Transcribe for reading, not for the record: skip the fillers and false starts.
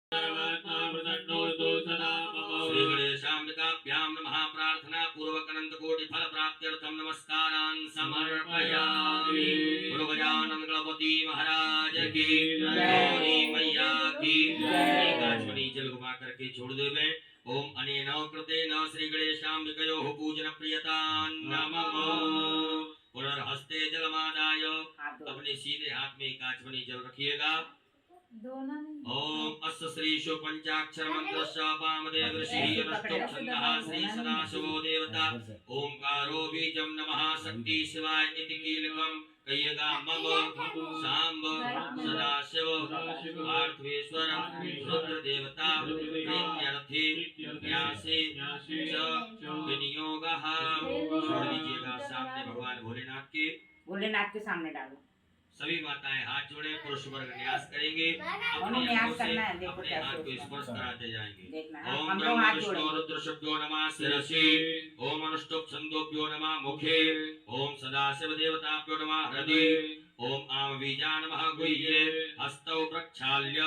श्री गणेशाम्बिकाभ्यां नमः। प्रार्थना पूर्वक अनंत कोटि फल प्राप्त्यर्थम नमस्कारान् समर्पयामि। गुरु गजानन गणपति महाराज की गौरी मैया की जय। काचमणि जल घुमा करके छोड़ देवे। ओम अनेन कृतेन श्री गणेशाम्बिकयोः पूजन प्रियतां नमः। पुनर्हस्ते जलमादाय अपने सीधे हाथ में काचमणि जल रखिएगा। ओम अस्य श्रीशो पंचाक्षर मंत्रस्य वामदेव ऋषिः अनुष्टुप् श्री सदाशिवो देवता। ओंकारो बीजं नमः शक्ति शिवाय इति कीलकं कहिएगा। मम सांब सदाशिव पार्थेश्वर रुद्र देवता प्रीत्यर्थे न्यासे च विनियोगः। छोड़ दीजिएगा सामने भगवान भोलेनाथ के सामने डालो। सभी माताएं हाथ जोड़े, पुरुष वर्ग न्यास करेंगे। अपने हाथ को स्पर्श कराते जाएंगे। ओम ब्रह्मा विष्णु रुद्र शब्दो नमः शिरसि। ओम अनुष्टुप छंदोभ्यो नमः मुखे। ओम सदाशिव देवताभ्यो नमः हृदि। ओम आम बीजा नमः गुह्ये। हस्तौ प्रक्षाल्य